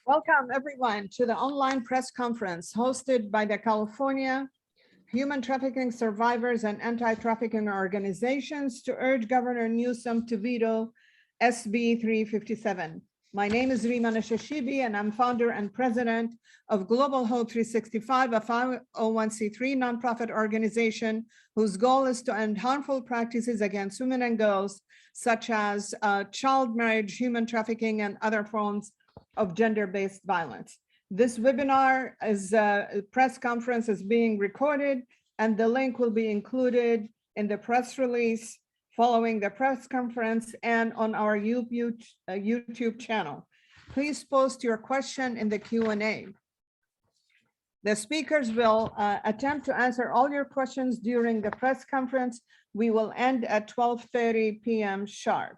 Welcome everyone to the online press conference hosted by the California Human Trafficking Survivors and Anti-Trafficking Organizations to urge Governor Newsom to veto SB 357. My name is Rima Nashashibi and I'm founder and president of Global Hope 365, a 501c3 nonprofit organization whose goal is to end harmful practices against women and girls, such as child marriage, human trafficking, and other forms of gender-based violence. This webinar is a press conference is being recorded, and the link will be included in the press release following the press conference and on our YouTube channel. Please post your question in the Q&A. The speakers will attempt to answer all your questions during the press conference. We will end at 12:30 p.m. sharp.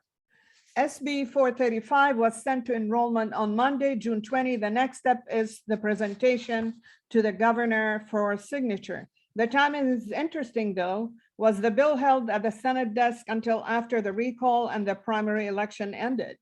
SB 435 was sent to enrollment on Monday, June 20. The next step is the presentation to the governor for signature. The timing is interesting, though. Was the bill held at the Senate desk until after the recall and the primary election ended?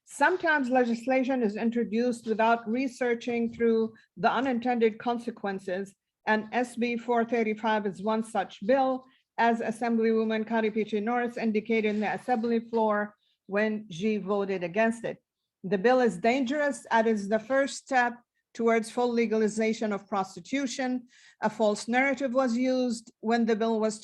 Sometimes legislation is introduced without researching through the unintended consequences, and SB 435 is one such bill, as Assemblywoman Cottie Petrie-Norris indicated in the Assembly floor when she voted against it. The bill is dangerous and is the first step towards full legalization of prostitution. A false narrative was used when the bill was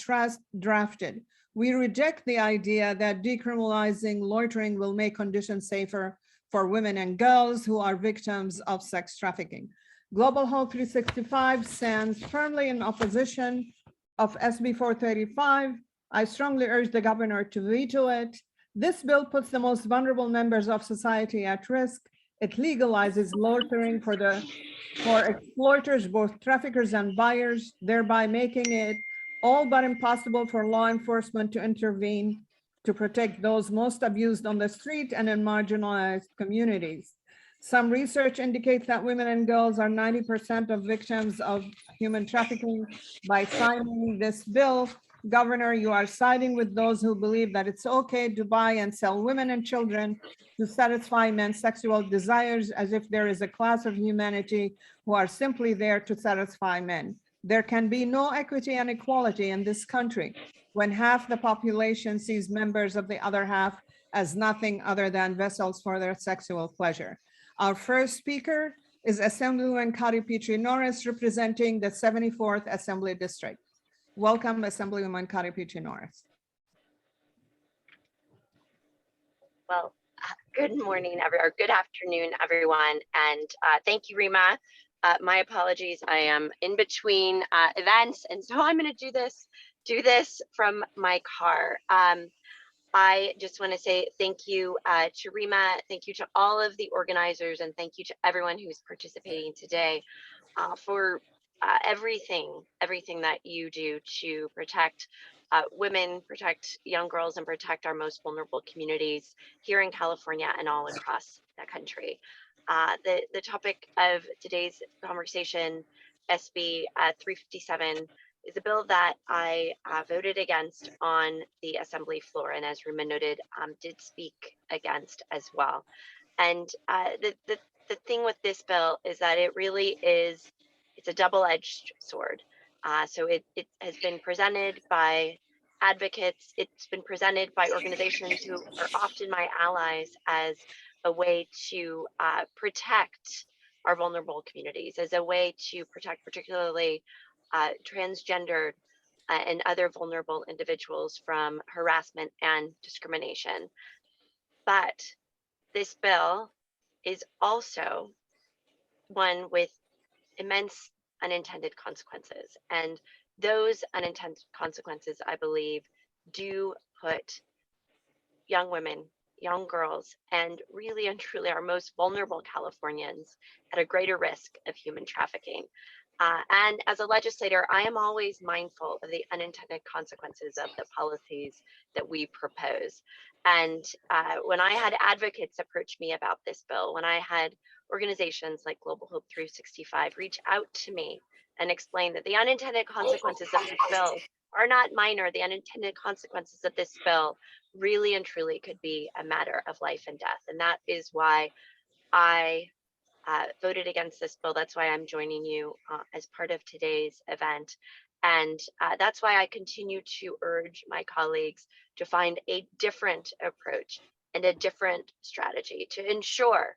drafted. We reject the idea that decriminalizing loitering will make conditions safer for women and girls who are victims of sex trafficking. Global Hope 365 stands firmly in opposition of SB 435. I strongly urge the governor to veto it. This bill puts the most vulnerable members of society at risk. It legalizes loitering for exploiters, both traffickers and buyers, thereby making it all but impossible for law enforcement to intervene to protect those most abused on the street and in marginalized communities. Some research indicates that women and girls are 90% of victims of human trafficking. By signing this bill, Governor, you are siding with those who believe that it's okay to buy and sell women and children to satisfy men's sexual desires, as if there is a class of humanity who are simply there to satisfy men. There can be no equity and equality in this country when half the population sees members of the other half as nothing other than vessels for their sexual pleasure. Our first speaker is Assemblywoman Cottie Petrie-Norris, representing the 74th Assembly District. Welcome, Assemblywoman Cottie Petrie-Norris. Well, good morning, or good afternoon, everyone, and thank you, Rima. My apologies, I am in between events, and so I'm going to do this from my car. I just want to say thank you to Rima, thank you to all of the organizers, and thank you to everyone who's participating today for everything that you do to protect women, protect young girls, and protect our most vulnerable communities here in California and all across the country. The topic of today's conversation, SB 357, is a bill that I voted against on the Assembly floor, and as Rima noted, did speak against as well. And the thing with this bill is that it really is, it's a double-edged sword. So it has been presented by advocates, it's been presented by organizations who are often my allies as a way to protect our vulnerable communities, as a way to protect particularly transgendered and other vulnerable individuals from harassment and discrimination. But this bill is also one with immense unintended consequences. And those unintended consequences, I believe, do put young women, young girls, and really and truly our most vulnerable Californians at a greater risk of human trafficking. And as a legislator, I am always mindful of the unintended consequences of the policies that we propose. And when I had advocates approach me about this bill, when I had organizations like Global Hope 365 reach out to me and explain that the unintended consequences of this bill are not minor, the unintended consequences of this bill really and truly could be a matter of life and death. And that is why I voted against this bill. That's why I'm joining you as part of today's event. And that's why I continue to urge my colleagues to find a different approach and a different strategy to ensure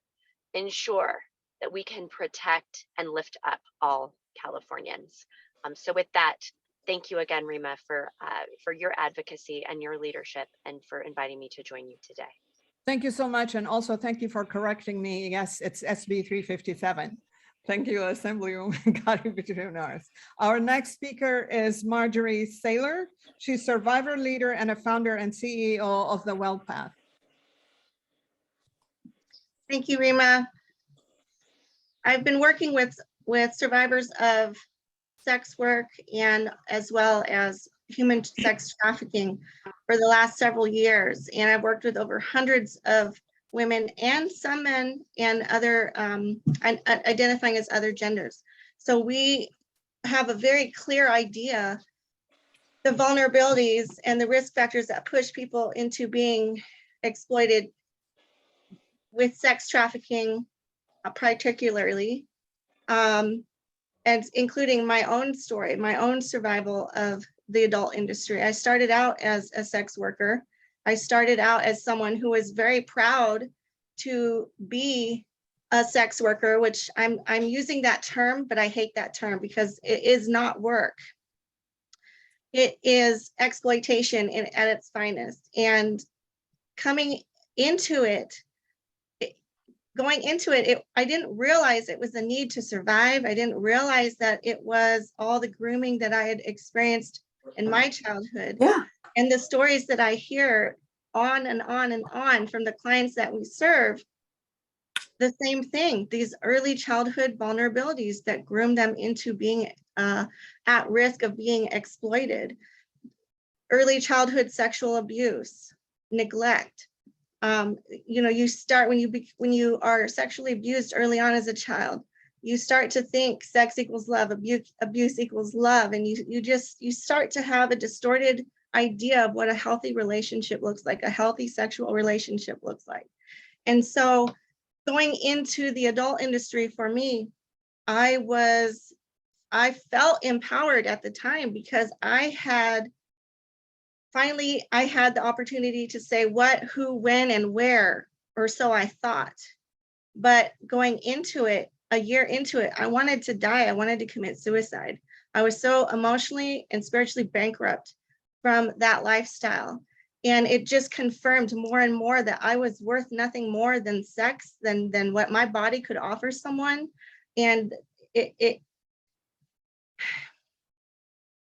that we can protect and lift up all Californians. So with that, thank you again, Rima, for your advocacy and your leadership and for inviting me to join you today. Thank you so much. And also thank you for correcting me. Yes, it's SB 357. Thank you, Assemblymember Cottie Petrie-Norris. Our next speaker is Marjorie Saylor. She's survivor leader and a founder and CEO of the Well Path. Thank you, Rima. I've been working with survivors of sex work and as well as human sex trafficking for the last several years. And I've worked with over hundreds of women and some men and other identifying as other genders. So we have a very clear idea the vulnerabilities and the risk factors that push people into being exploited with sex trafficking, particularly, and including my own story, my own survival of the adult industry. I started out as a sex worker. I started out as someone who was very proud to be a sex worker, which I'm using that term, but I hate that term because it is not work. It is exploitation at its finest. And coming into it, going into it, I didn't realize it was a need to survive. I didn't realize that it was all the grooming that I had experienced in my childhood. Yeah. And the stories that I hear on and on and on from the clients that we serve, the same thing, these early childhood vulnerabilities that groom them into being at risk of being exploited. Early childhood sexual abuse, neglect. You start when you are sexually abused early on as a child, you start to think sex equals love, abuse equals love, and you start to have a distorted idea of what a healthy relationship looks like, a healthy sexual relationship looks like. And so going into the adult industry for me, I felt empowered at the time because I had the opportunity to say what, who, when, and where, or so I thought. But going into it, a year into it, I wanted to die. I wanted to commit suicide. I was so emotionally and spiritually bankrupt from that lifestyle. And it just confirmed more and more that I was worth nothing more than sex, than what my body could offer someone. And it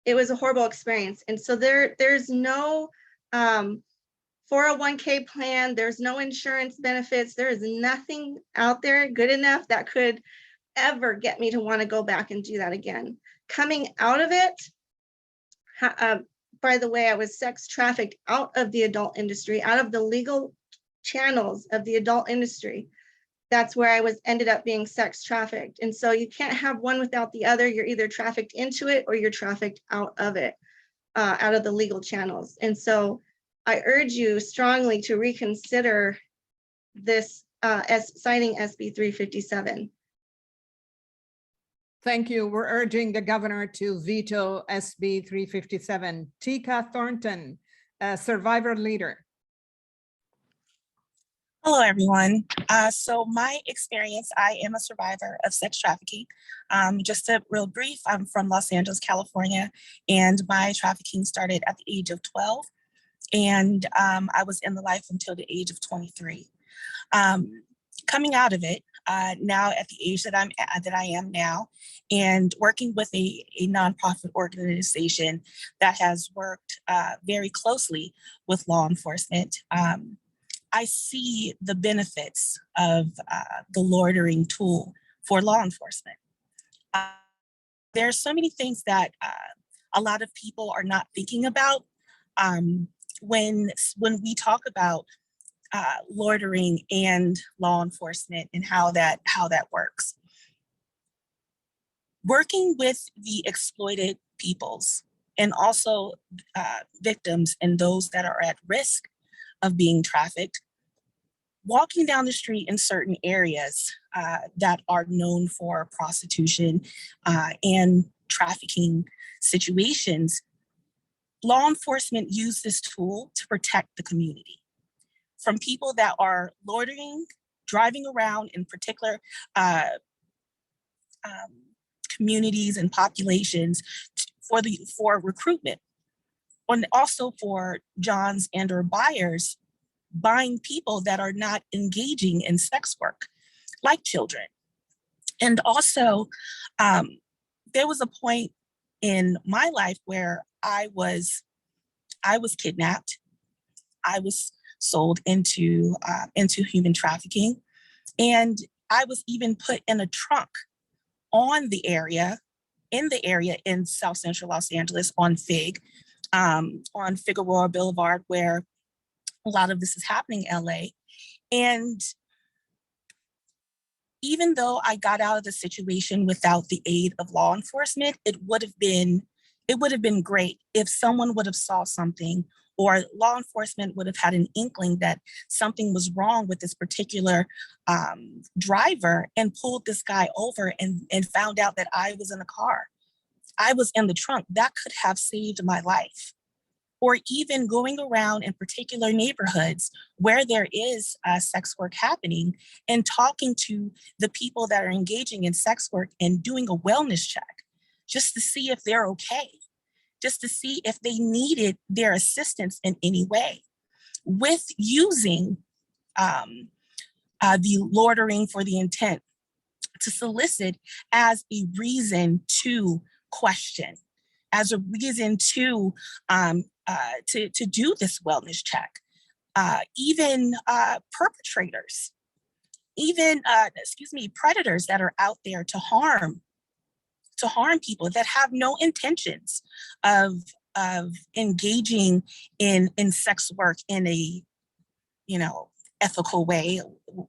was a horrible experience. And so there's no 401k plan, there's no insurance benefits, there is nothing out there good enough that could ever get me to want to go back and do that again. Coming out of it, by the way, I was sex trafficked out of the adult industry, out of the legal channels of the adult industry. That's where I ended up being sex trafficked. And so you can't have one without the other. You're either trafficked into it or you're trafficked out of it, out of the legal channels. And so I urge you strongly to reconsider this signing SB 357. Thank you. We're urging the governor to veto SB 357. Tika Thomton, survivor leader. Hello, everyone. So my experience, I am a survivor of sex trafficking. Just a real brief, I'm from Los Angeles, California, and my trafficking started at the age of 12. And I was in the life until the age of 23. Coming out of it, now at the age that I am now, and working with a nonprofit organization that has worked very closely with law enforcement, I see the benefits of the loitering tool for law enforcement. There are so many things that a lot of people are not thinking about when we talk about loitering and law enforcement and how that works. Working with the exploited peoples and also victims and those that are at risk of being trafficked, walking down the street in certain areas that are known for prostitution and trafficking situations, law enforcement use this tool to protect the community from people that are loitering, driving around in particular communities and populations for recruitment, and also for Johns and or buyers buying people that are not engaging in sex work, like children. And also, there was a point in my life where I was kidnapped. I was sold into human trafficking, and I was even put in a trunk in the area in South Central Los Angeles on on Figueroa Boulevard, where a lot of this is happening in LA. And even though I got out of the situation without the aid of law enforcement, it would have been great if someone would have saw something, or law enforcement would have had an inkling that something was wrong with this particular driver and pulled this guy over and found out that I was in a car. I was in the trunk. That could have saved my life. Or even going around in particular neighborhoods where there is sex work happening and talking to the people that are engaging in sex work and doing a wellness check just to see if they're okay, just to see if they needed their assistance in any way, with using the loitering for the intent to solicit as a reason to question, as a reason to do this wellness check. Even perpetrators, even predators that are out there to harm people that have no intentions of engaging in sex work in a ethical way,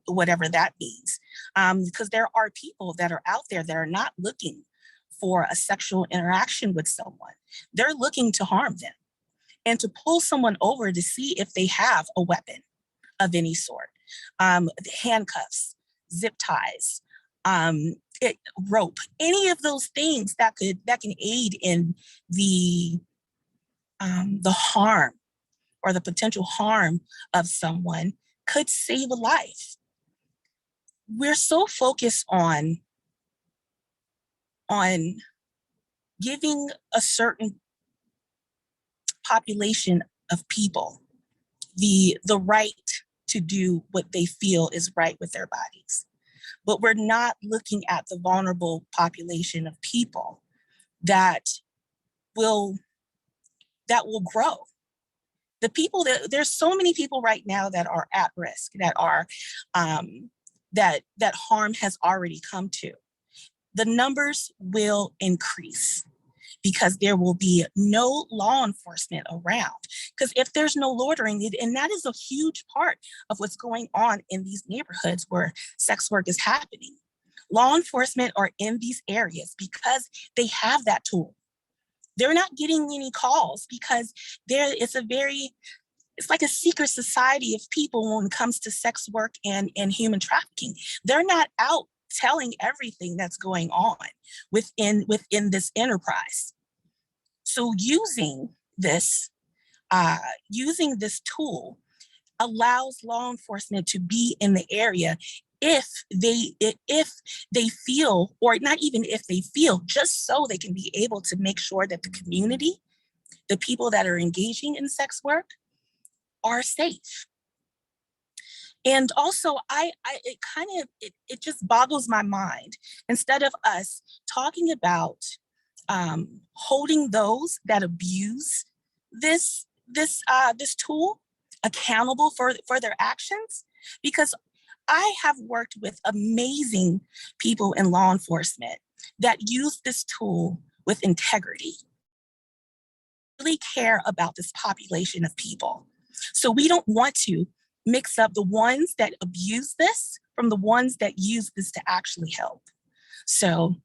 whatever that means. Because there are people that are out there that are not looking for a sexual interaction with someone. They're looking to harm them and to pull someone over to see if they have a weapon of any sort. Handcuffs, zip ties, rope, any of those things that can aid in the harm or the potential harm of someone could save a life. We're so focused on giving a certain population of people the right to do what they feel is right with their bodies. But we're not looking at the vulnerable population of people that will grow. The people there's so many people right now that are at risk, that are that harm has already come to. The numbers will increase because there will be no law enforcement around. Because if there's no loitering, and that is a huge part of what's going on in these neighborhoods where sex work is happening. Law enforcement are in these areas because they have that tool. They're not getting any calls because it's like a secret society of people when it comes to sex work and human trafficking. They're not out telling everything that's going on within this enterprise. So using this tool allows law enforcement to be in the area if they feel, or not even if they feel, just so they can be able to make sure that the community, the people that are engaging in sex work, are safe. And also, it just boggles my mind. Instead of us talking about holding those that abuse this tool accountable for their actions, because I have worked with amazing people in law enforcement that use this tool with integrity, really care about this population of people. So we don't want to mix up the ones that abuse this from the ones that use this to actually help. So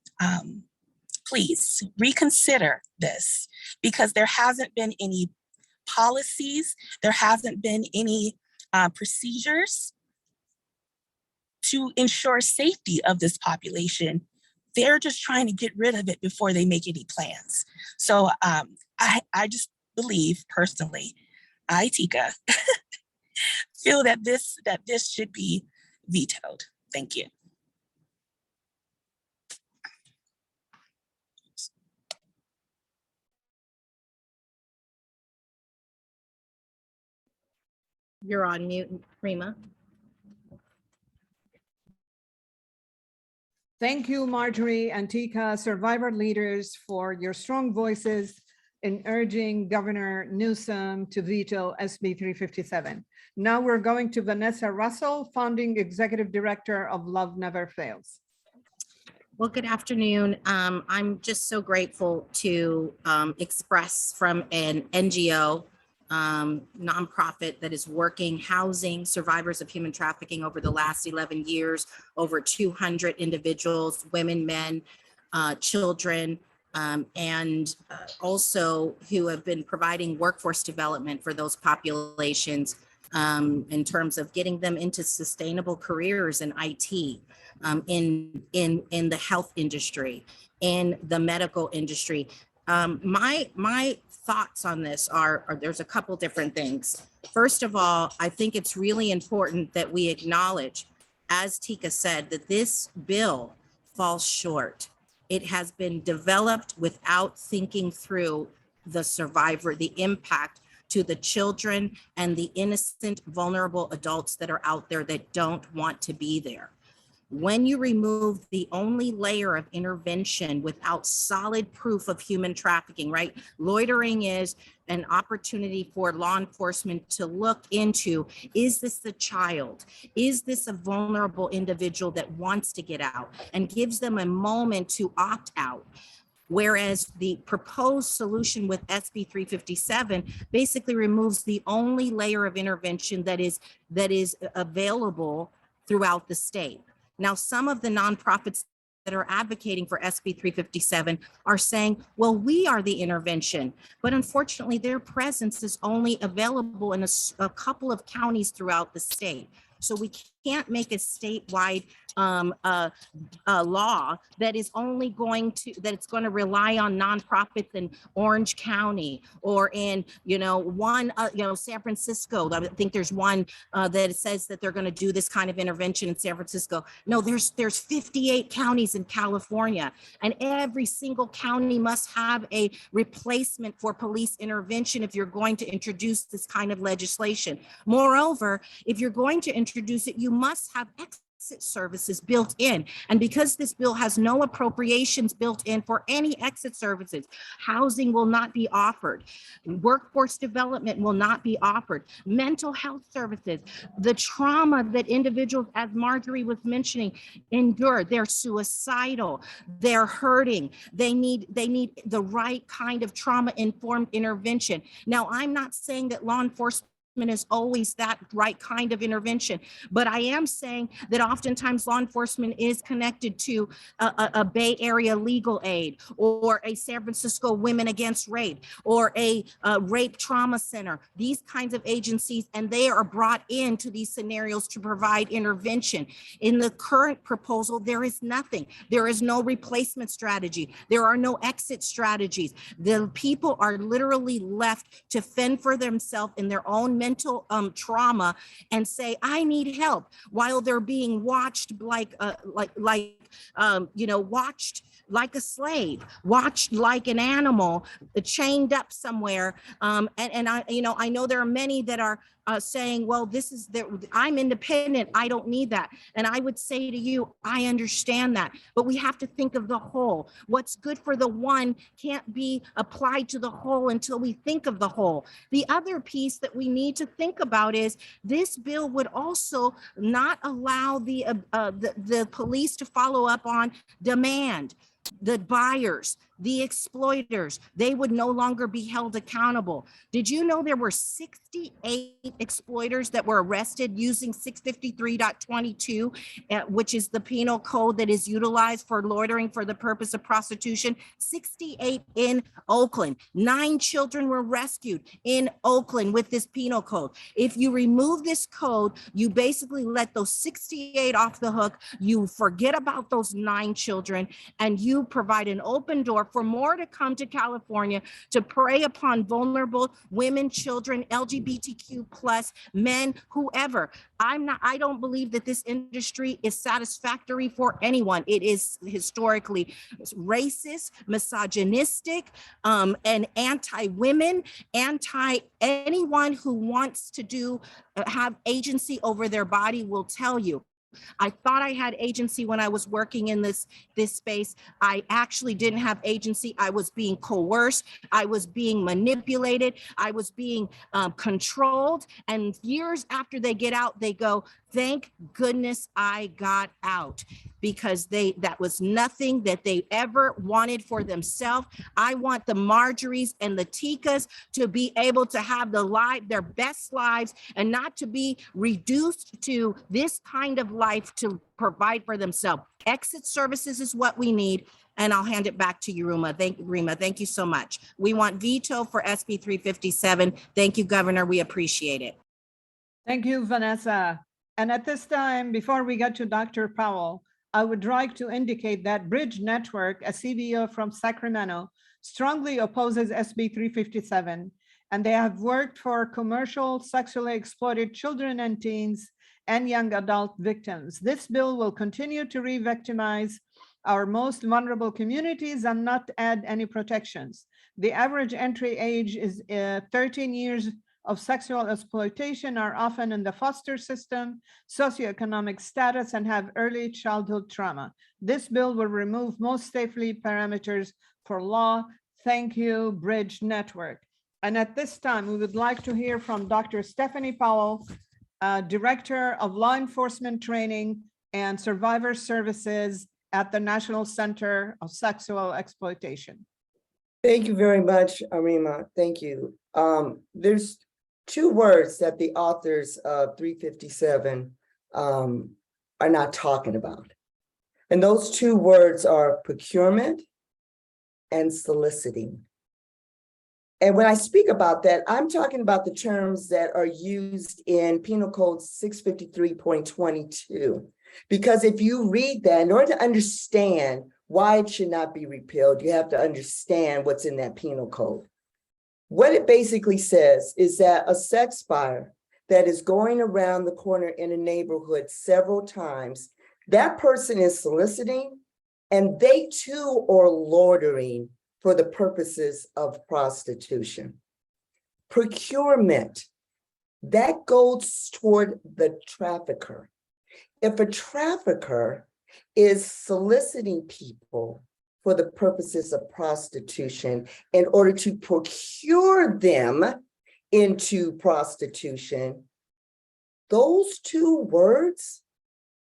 please reconsider this, because there hasn't been any policies, there hasn't been any procedures to ensure safety of this population. They're just trying to get rid of it before they make any plans. So I just believe personally, Tika, feel that this should be vetoed. Thank you. You're on mute, Rima. Thank you, Marjorie and Tika, survivor leaders, for your strong voices in urging Governor Newsom to veto SB 357. Now we're going to Vanessa Russel, founding executive director of Love Never Fails. Well, good afternoon. I'm just so grateful to express from an NGO nonprofit that is working, housing survivors of human trafficking over the last 11 years, over 200 individuals, women, men, children, and also who have been providing workforce development for those populations in terms of getting them into sustainable careers in IT, in the health industry, in the medical industry. My thoughts on this are there's a couple different things. First of all, I think it's really important that we acknowledge, as Tika said, that this bill falls short. It has been developed without thinking through the survivor, the impact to the children and the innocent, vulnerable adults that are out there that don't want to be there. When you remove the only layer of intervention without solid proof of human trafficking, right? Loitering is an opportunity for law enforcement to look into, is this a child? Is this a vulnerable individual that wants to get out, and gives them a moment to opt out? Whereas the proposed solution with SB 357 basically removes the only layer of intervention that is available throughout the state. Now, some of the nonprofits that are advocating for SB 357 are saying, well, we are the intervention, but unfortunately their presence is only available in a couple of counties throughout the state. So we can't make a statewide law that is only going to rely on nonprofits in Orange County or in San Francisco. I think there's one that says that they're going to do this kind of intervention in San Francisco. No, there's 58 counties in California, and every single county must have a replacement for police intervention if you're going to introduce this kind of legislation. Moreover, if you're going to introduce it, you must have exit services built in. And because this bill has no appropriations built in for any exit services, housing will not be offered. Workforce development will not be offered. Mental health services, the trauma that individuals, as Marjorie was mentioning, endure. They're suicidal, they're hurting. They need the right kind of trauma-informed intervention. Now, I'm not saying that law enforcement is always that right kind of intervention, but I am saying that oftentimes law enforcement is connected to a Bay Area legal aid, or a San Francisco Women Against Rape, or a rape trauma center, these kinds of agencies, and they are brought into these scenarios to provide intervention. In the current proposal, there is nothing. There is no replacement strategy. There are no exit strategies. The people are literally left to fend for themselves in their own mental trauma and say, I need help, while they're being watched watched like a slave, watched like an animal, chained up somewhere. And I know there are many that are saying, well, I'm independent, I don't need that. And I would say to you, I understand that, but we have to think of the whole. What's good for the one can't be applied to the whole until we think of the whole. The other piece that we need to think about is this bill would also not allow the police to follow up on demand, the buyers, the exploiters, they would no longer be held accountable. Did you know there were 68 exploiters that were arrested using 653.22, which is the penal code that is utilized for loitering for the purpose of prostitution? 68 in Oakland. 9 children were rescued in Oakland with this penal code. If you remove this code, you basically let those 68 off the hook. You forget about those 9 children, and you provide an open door for more to come to California to prey upon vulnerable women, children, LGBTQ plus men, whoever. I don't believe that this industry is satisfactory for anyone. It is historically racist, misogynistic, and anti-women, anti-anyone who wants to have agency over their body will tell you. I thought I had agency when I was working in this space. I actually didn't have agency. I was being coerced. I was being manipulated. I was being controlled. And years after they get out, they go, thank goodness I got out, because that was nothing that they ever wanted for themselves. I want the Marjories and the Tikas to be able to have their best lives, and not to be reduced to this kind of life to provide for themselves. Exit services is what we need. And I'll hand it back to you, Rima. Thank you so much. We want veto for SB 357. Thank you, Governor. We appreciate it. Thank you, Vanessa. And at this time, before we get to Dr. Powell, I would like to indicate that Bridge Network, a CBO from Sacramento, strongly opposes SB 357, and they have worked for commercial sexually exploited children and teens and young adult victims. This bill will continue to re-victimize our most vulnerable communities and not add any protections. The average entry age is 13 years of sexual exploitation, are often in the foster system, socioeconomic status, and have early childhood trauma. This bill will remove most safely parameters for law. Thank you, Bridge Network. And at this time, we would like to hear from Dr. Stephany Powell, Director of Law Enforcement Training and Survivor Services at the National Center of Sexual Exploitation. Thank you very much, Rima. Thank you. There's 2 words that the authors of 357 are not talking about. And those 2 words are procurement and soliciting. And when I speak about that, I'm talking about the terms that are used in Penal Code 653.22. Because if you read that, in order to understand why it should not be repealed, you have to understand what's in that penal code. What it basically says is that a sex buyer that is going around the corner in a neighborhood several times, that person is soliciting, and they too are loitering for the purposes of prostitution. Procurement, that goes toward the trafficker. If a trafficker is soliciting people for the purposes of prostitution in order to procure them into prostitution, those 2 words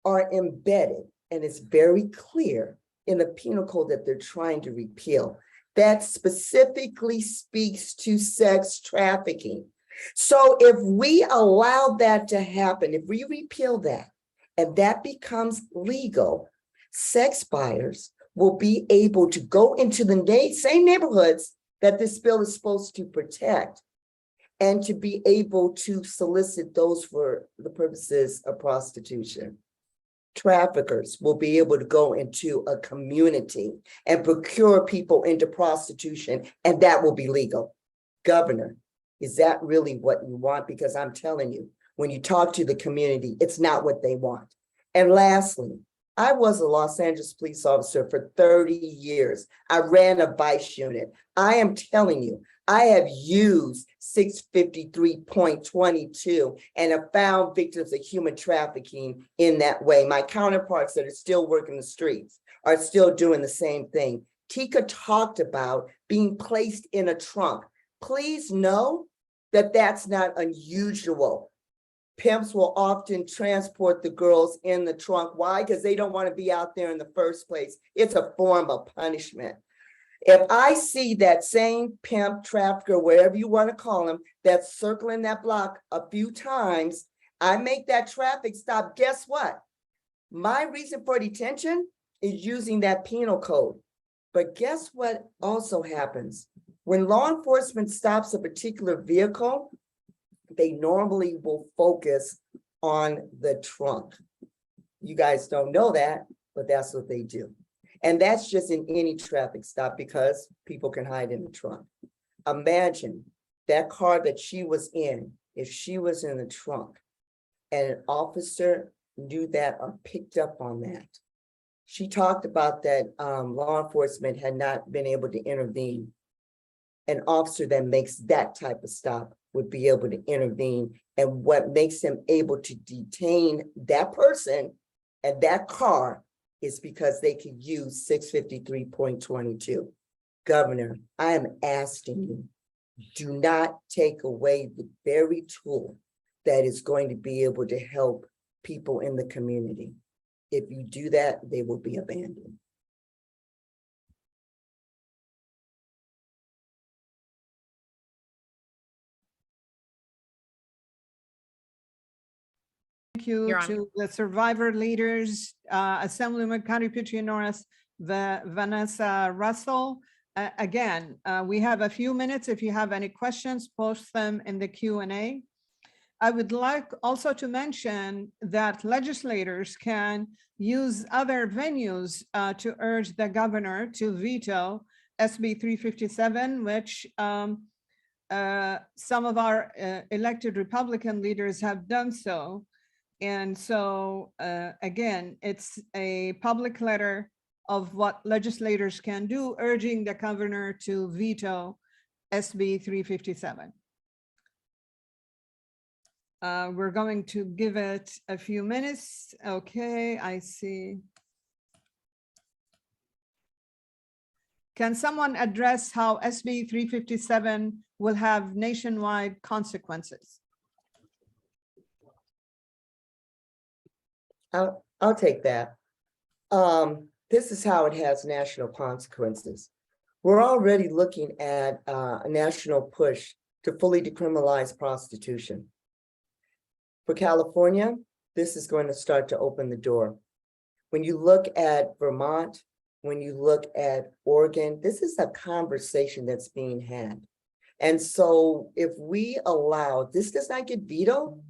are embedded, and it's very clear in the penal code that they're trying to repeal. That specifically speaks to sex trafficking. So if we allow that to happen, if we repeal that, and that becomes legal, sex buyers will be able to go into the same neighborhoods that this bill is supposed to protect, and to be able to solicit those for the purposes of prostitution. Traffickers will be able to go into a community and procure people into prostitution, and that will be legal. Governor, is that really what you want? Because I'm telling you, when you talk to the community, it's not what they want. And lastly, I was a Los Angeles police officer for 30 years. I ran a vice unit. I am telling you, I have used 653.22 and have found victims of human trafficking in that way. My counterparts that are still working the streets are still doing the same thing. Tika talked about being placed in a trunk. Please know that that's not unusual. Pimps will often transport the girls in the trunk. Why? Because they don't want to be out there in the first place. It's a form of punishment. If I see that same pimp, trafficker, wherever you want to call him, that's circling that block a few times, I make that traffic stop, guess what? My reason for detention is using that penal code. But guess what also happens? When law enforcement stops a particular vehicle, they normally will focus on the trunk. You guys don't know that, but that's what they do. And that's just in any traffic stop because people can hide in the trunk. Imagine that car that she was in, if she was in the trunk and an officer knew that or picked up on that. She talked about that law enforcement had not been able to intervene. An officer that makes that type of stop would be able to intervene. And what makes him able to detain that person and that car is because they could use 653.22. Governor, I am asking you, do not take away the very tool that is going to be able to help people in the community. If you do that, they will be abandoned. Thank you Your Honor. to the survivor leaders, Assemblymember County Petrie-Norris, Vanessa Russel. Again, we have a few minutes. If you have any questions, post them in the Q&A. I would like also to mention that legislators can use other venues to urge the governor to veto SB 357, which some of our elected Republican leaders have done so. And so, again, it's a public letter of what legislators can do, urging the governor to veto SB 357. We're going to give it a few minutes. Okay, I see. Can someone address how SB 357 will have nationwide consequences? I'll take that. This is how it has national consequences. We're already looking at a national push to fully decriminalize prostitution. For California, this is going to start to open the door. When you look at Vermont, when you look at Oregon, this is a conversation that's being had. And so if we allow, this does not get vetoed,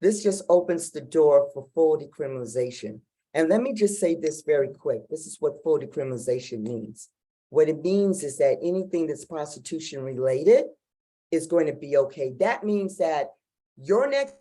this just opens the door for full decriminalization. And let me just say this very quick. This is what full decriminalization means. What it means is that anything that's prostitution related is going to be okay. That means that your next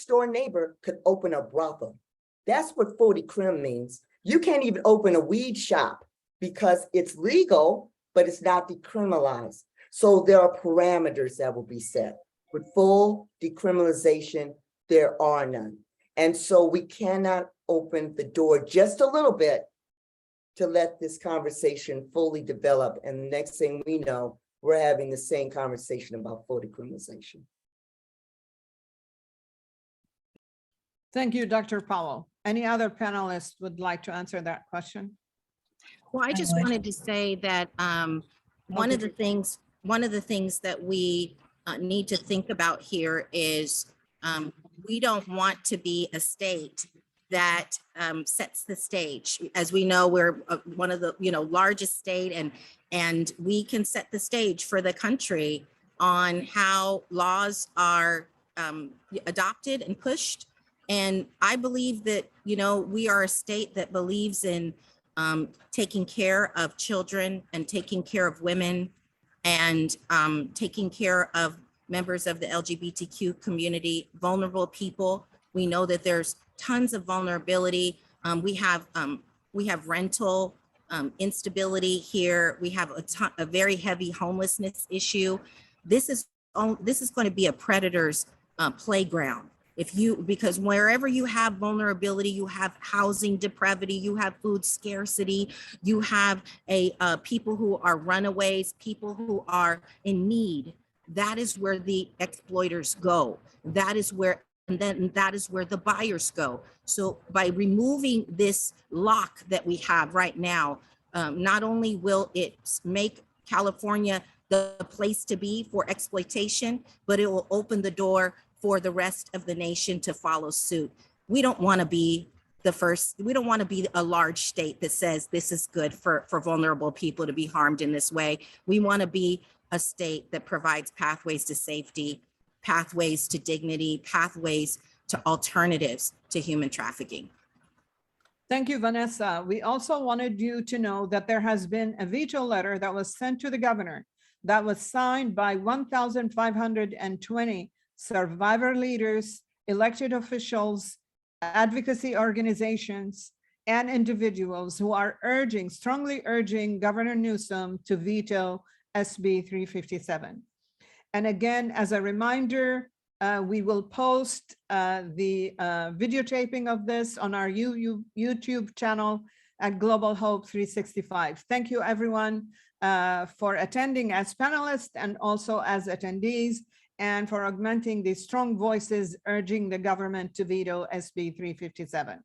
door neighbor could open a brothel. That's what full decrim means. You can't even open a weed shop because it's legal, but it's not decriminalized. So there are parameters that will be set. With full decriminalization, there are none. And so we cannot open the door just a little bit to let this conversation fully develop. And the next thing we know, we're having the same conversation about full decriminalization. Thank you, Dr. Powell. Any other panelists would like to answer that question? Well, I just wanted to say that one of the things that we need to think about here is we don't want to be a state that sets the stage. As we know, we're one of the largest state, and we can set the stage for the country on how laws are adopted and pushed. And I believe that we are a state that believes in taking care of children and taking care of women and taking care of members of the LGBTQ community, vulnerable people. We know that there's tons of vulnerability. We have rental instability here. We have a very heavy homelessness issue. This is going to be a predator's playground. Because wherever you have vulnerability, you have housing depravity, you have food scarcity, you have people who are runaways, people who are in need. That is where the exploiters go. That is where the buyers go. So by removing this lock that we have right now, Not only will it make California the place to be for exploitation, but it will open the door for the rest of the nation to follow suit. We don't want to be the first, we don't want to be a large state that says this is good for vulnerable people to be harmed in this way. We want to be a state that provides pathways to safety, pathways to dignity, pathways to alternatives to human trafficking. Thank you, Vanessa. We also wanted you to know that there has been a veto letter that was sent to the governor that was signed by 1,520 survivor leaders, elected officials, advocacy organizations, and individuals who are strongly urging Governor Newsom to veto SB 357. And again, as a reminder, we will post the videotaping of this on our YouTube channel at Global Hope 365. Thank you, everyone, for attending as panelists and also as attendees, and for augmenting the strong voices urging the government to veto SB 357.